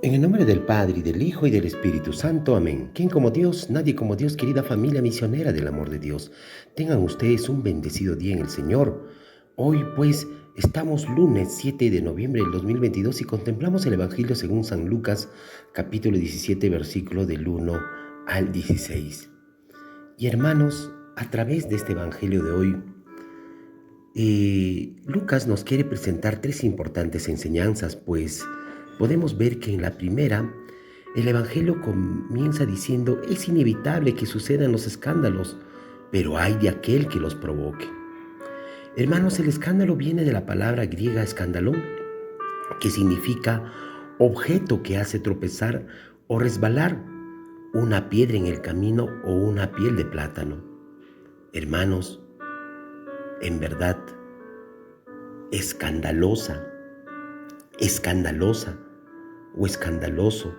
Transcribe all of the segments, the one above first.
En el nombre del Padre, y del Hijo, y del Espíritu Santo. Amén. ¿Quién como Dios? Nadie como Dios, querida familia misionera del amor de Dios. Tengan ustedes un bendecido día en el Señor. Hoy pues estamos lunes 7 de noviembre del 2022 y contemplamos el Evangelio según San Lucas, capítulo 17, versículo del 1 al 16. Y hermanos, a través de este Evangelio de hoy, Lucas nos quiere presentar tres importantes enseñanzas, pues podemos ver que en la primera, el Evangelio comienza diciendo: es inevitable que sucedan los escándalos, pero hay de aquel que los provoque. Hermanos, el escándalo viene de la palabra griega escandalón, que significa objeto que hace tropezar o resbalar, una piedra en el camino o una piel de plátano. Hermanos, en verdad, escandalosa o escandaloso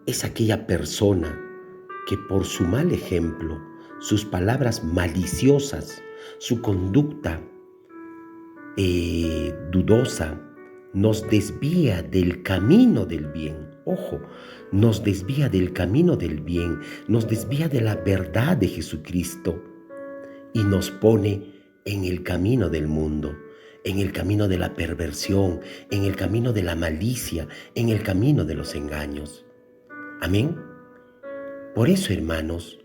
es aquella persona que por su mal ejemplo, sus palabras maliciosas, su conducta dudosa, nos desvía del camino del bien. Ojo, nos desvía del camino del bien, nos desvía de la verdad de Jesucristo y nos pone en el camino del mundo, en el camino de la perversión, en el camino de la malicia, en el camino de los engaños. Amén. Por eso, hermanos,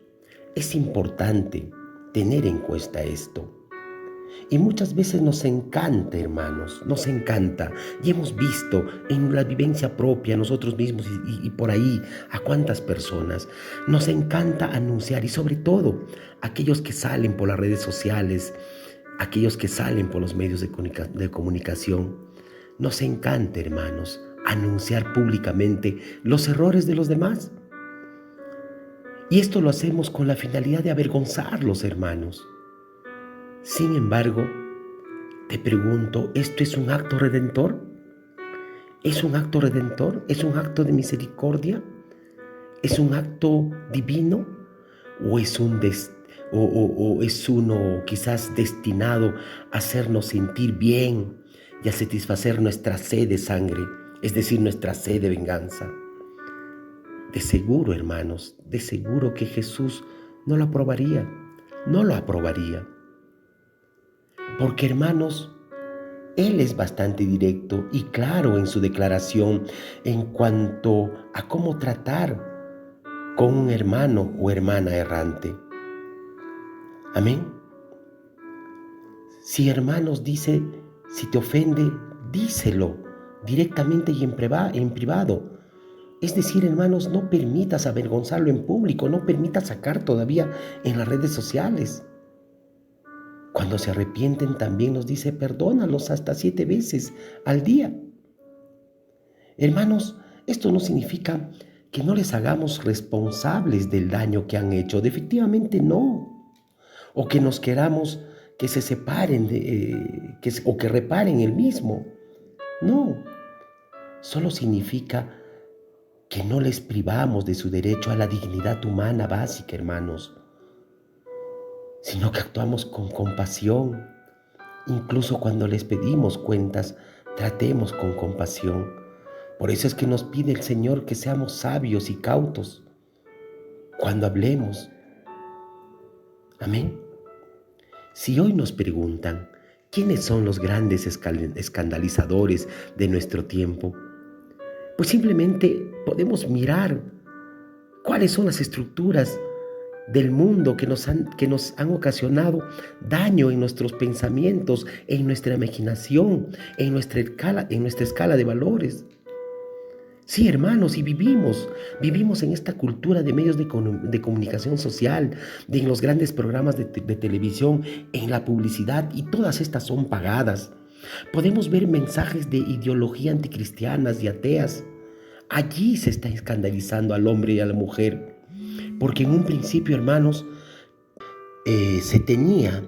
es importante tener en cuenta esto. Y muchas veces nos encanta, hermanos, nos encanta. Y hemos visto en la vivencia propia, nosotros mismos y por ahí, a cuántas personas, nos encanta anunciar, y sobre todo aquellos que salen por las redes sociales, aquellos que salen por los medios de comunicación. Nos encanta, hermanos, anunciar públicamente los errores de los demás. Y esto lo hacemos con la finalidad de avergonzarlos, hermanos. Sin embargo, te pregunto, ¿esto es un acto redentor? ¿Es un acto redentor? ¿Es un acto de misericordia? ¿Es un acto divino? ¿O es es uno quizás destinado a hacernos sentir bien y a satisfacer nuestra sed de sangre, es decir, nuestra sed de venganza? De seguro, hermanos, de seguro que Jesús no lo aprobaría, no lo aprobaría. Porque, hermanos, Él es bastante directo y claro en su declaración en cuanto a cómo tratar con un hermano o hermana errante. Amén. Si, hermanos, dice, si te ofende, díselo directamente y en privado. Es decir, hermanos, no permitas avergonzarlo en público, no permitas sacar todavía en las redes sociales. Cuando se arrepienten, también nos dice: perdónalos hasta 7 veces al día. Hermanos, esto no significa que no les hagamos responsables del daño que han hecho. Definitivamente no. O que nos queramos que se separen o que reparen el mismo. No. Solo significa que no les privamos de su derecho a la dignidad humana básica, hermanos, sino que actuamos con compasión. Incluso cuando les pedimos cuentas, tratemos con compasión. Por eso es que nos pide el Señor que seamos sabios y cautos cuando hablemos. Amén. Si hoy nos preguntan quiénes son los grandes escandalizadores de nuestro tiempo, pues simplemente podemos mirar cuáles son las estructuras del mundo que nos han ocasionado daño en nuestros pensamientos, en nuestra imaginación, en nuestra escala de valores. Sí, hermanos, y vivimos en esta cultura de medios de comunicación social, en los grandes programas de televisión, en la publicidad, y todas estas son pagadas. Podemos ver mensajes de ideología anticristianas y ateas. Allí se está escandalizando al hombre y a la mujer, porque en un principio, hermanos, se tenía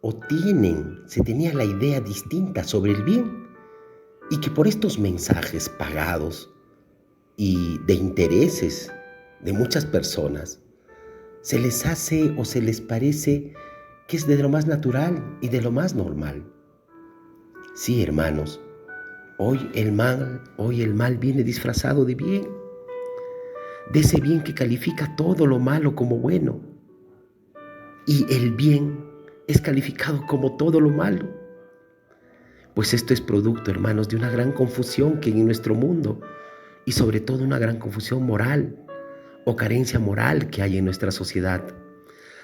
la idea distinta sobre el bien, y que por estos mensajes pagados y de intereses de muchas personas, se les hace o se les parece que es de lo más natural y de lo más normal. Sí, hermanos, Hoy el mal viene disfrazado de bien, de ese bien que califica todo lo malo como bueno. Y el bien es calificado como todo lo malo. Pues esto es producto, hermanos, de una gran confusión que hay en nuestro mundo y sobre todo una gran confusión moral o carencia moral que hay en nuestra sociedad,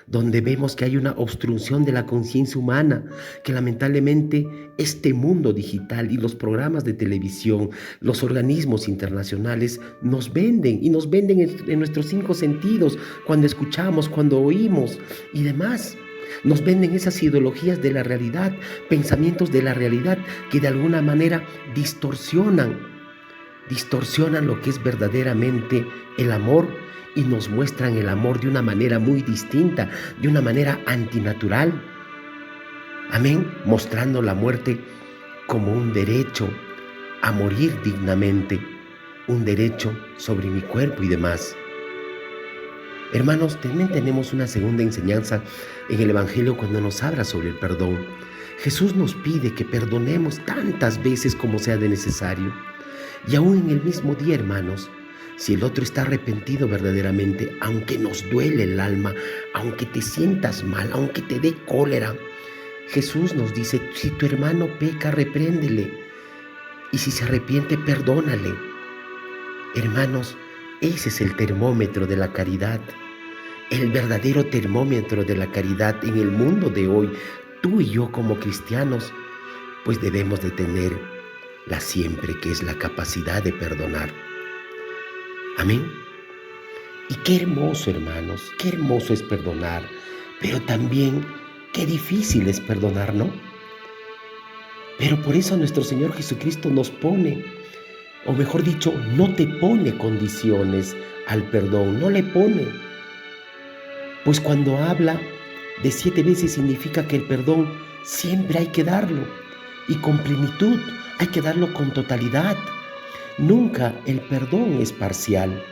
donde vemos que hay una obstrucción de la conciencia humana, que lamentablemente este mundo digital y los programas de televisión, los organismos internacionales nos venden y nos venden en nuestros 5 sentidos, cuando escuchamos, cuando oímos y demás. Nos venden esas ideologías de la realidad, pensamientos de la realidad que de alguna manera distorsionan lo que es verdaderamente el amor y nos muestran el amor de una manera muy distinta, de una manera antinatural. Amén, mostrando la muerte como un derecho a morir dignamente, un derecho sobre mi cuerpo y demás. Hermanos, también tenemos una segunda enseñanza en el Evangelio cuando nos habla sobre el perdón. Jesús nos pide que perdonemos tantas veces como sea de necesario. Y aún en el mismo día, hermanos, si el otro está arrepentido verdaderamente, aunque nos duele el alma, aunque te sientas mal, aunque te dé cólera, Jesús nos dice, si tu hermano peca, repréndele. Y si se arrepiente, perdónale. Hermanos, ese es el termómetro de la caridad. El verdadero termómetro de la caridad en el mundo de hoy, tú y yo como cristianos, pues debemos de tener la siempre, que es la capacidad de perdonar. Amén. Y qué hermoso, hermanos, qué hermoso es perdonar, pero también qué difícil es perdonar, ¿no? Pero por eso nuestro Señor Jesucristo nos pone, o mejor dicho, no te pone condiciones al perdón, no le pone. Pues cuando habla de 7 veces significa que el perdón siempre hay que darlo y con plenitud, hay que darlo con totalidad. Nunca el perdón es parcial,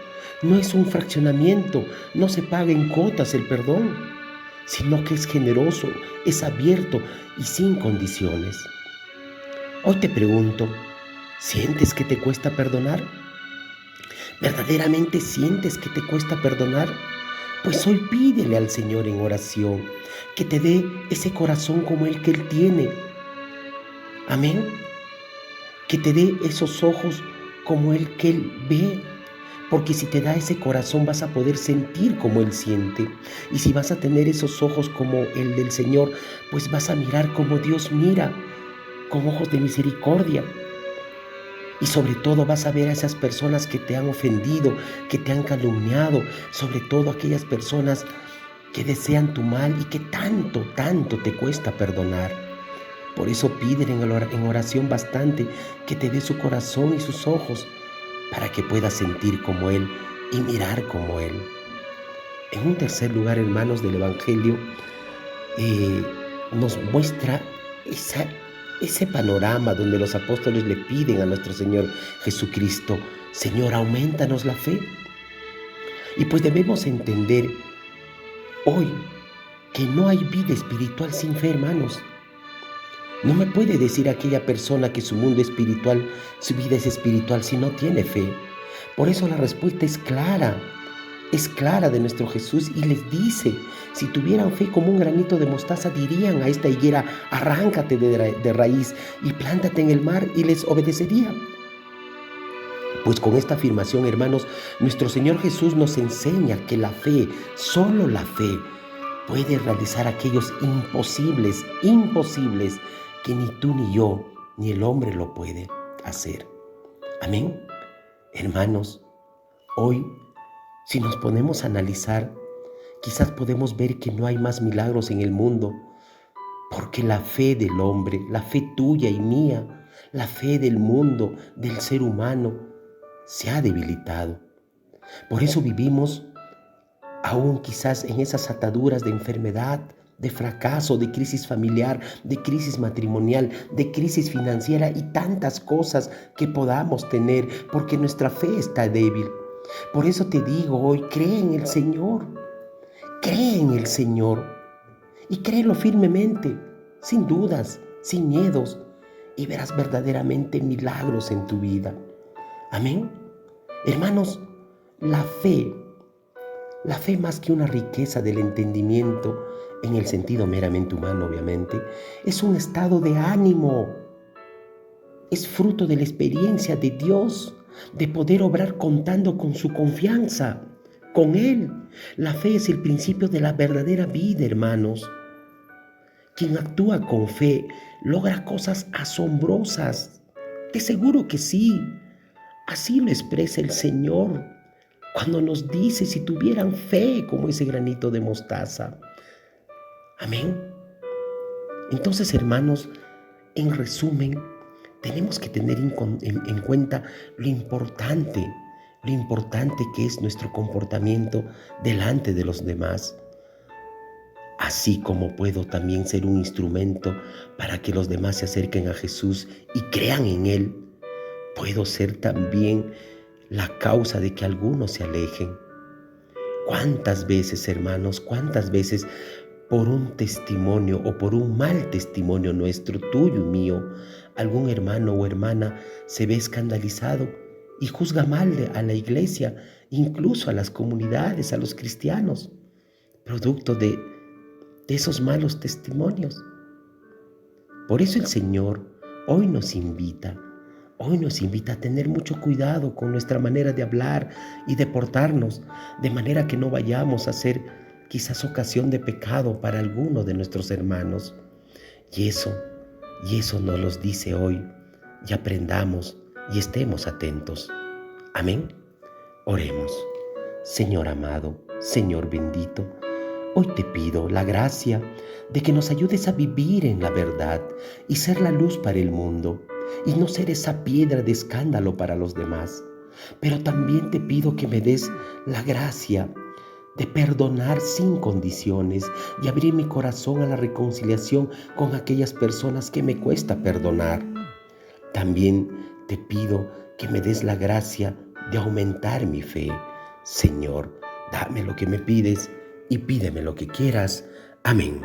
no es un fraccionamiento, no se paga en cuotas el perdón, sino que es generoso, es abierto y sin condiciones. Hoy te pregunto, ¿sientes que te cuesta perdonar? ¿Verdaderamente sientes que te cuesta perdonar? Pues hoy pídele al Señor en oración que te dé ese corazón como el que Él tiene. Amén. Que te dé esos ojos como el que Él ve. Porque si te da ese corazón vas a poder sentir como Él siente. Y si vas a tener esos ojos como el del Señor, pues vas a mirar como Dios mira, con ojos de misericordia. Y sobre todo vas a ver a esas personas que te han ofendido, que te han calumniado, sobre todo aquellas personas que desean tu mal y que tanto te cuesta perdonar. Por eso pídele en oración bastante que te dé su corazón y sus ojos para que puedas sentir como Él y mirar como Él. En un tercer lugar, hermanos, del Evangelio, nos muestra ese panorama donde los apóstoles le piden a nuestro Señor Jesucristo, Señor, aumentanos la fe. Y pues debemos entender hoy que no hay vida espiritual sin fe, hermanos. No me puede decir aquella persona que su mundo espiritual, su vida es espiritual si no tiene fe. Por eso la respuesta es clara de nuestro Jesús y les dice, si tuvieran fe como un granito de mostaza, dirían a esta higuera, arráncate de raíz y plántate en el mar, y les obedecería. Pues con esta afirmación, hermanos, nuestro Señor Jesús nos enseña que la fe, solo la fe, puede realizar aquellos imposibles que ni tú ni yo, ni el hombre lo puede hacer. Amén. Hermanos, hoy, si nos ponemos a analizar, quizás podemos ver que no hay más milagros en el mundo, porque la fe del hombre, la fe tuya y mía, la fe del mundo, del ser humano, se ha debilitado. Por eso vivimos aún quizás en esas ataduras de enfermedad, de fracaso, de crisis familiar, de crisis matrimonial, de crisis financiera y tantas cosas que podamos tener, porque nuestra fe está débil. Por eso te digo hoy, cree en el Señor y créelo firmemente, sin dudas, sin miedos, y verás verdaderamente milagros en tu vida. Amén. Hermanos, la fe más que una riqueza del entendimiento en el sentido meramente humano, obviamente, es un estado de ánimo. Es fruto de la experiencia de Dios, de poder obrar contando con su confianza, con Él. La fe es el principio de la verdadera vida, hermanos. Quien actúa con fe logra cosas asombrosas. De seguro que sí. Así lo expresa el Señor cuando nos dice si tuvieran fe como ese granito de mostaza. Amén. Entonces, hermanos, en resumen, tenemos que tener en cuenta lo importante que es nuestro comportamiento delante de los demás. Así como puedo también ser un instrumento para que los demás se acerquen a Jesús y crean en Él, puedo ser también la causa de que algunos se alejen. ¿Cuántas veces, hermanos, cuántas veces por un testimonio o por un mal testimonio nuestro, tuyo y mío, algún hermano o hermana se ve escandalizado y juzga mal a la iglesia, incluso a las comunidades, a los cristianos, producto de esos malos testimonios? Por eso el Señor hoy nos invita a tener mucho cuidado con nuestra manera de hablar y de portarnos, de manera que no vayamos a ser quizás ocasión de pecado para alguno de nuestros hermanos. Y eso nos los dice hoy, y aprendamos y estemos atentos. Amén. Oremos. Señor amado, Señor bendito, hoy te pido la gracia de que nos ayudes a vivir en la verdad y ser la luz para el mundo, y no ser esa piedra de escándalo para los demás. Pero también te pido que me des la gracia de perdonar sin condiciones y abrir mi corazón a la reconciliación con aquellas personas que me cuesta perdonar. También te pido que me des la gracia de aumentar mi fe. Señor, dame lo que me pides y pídeme lo que quieras. Amén.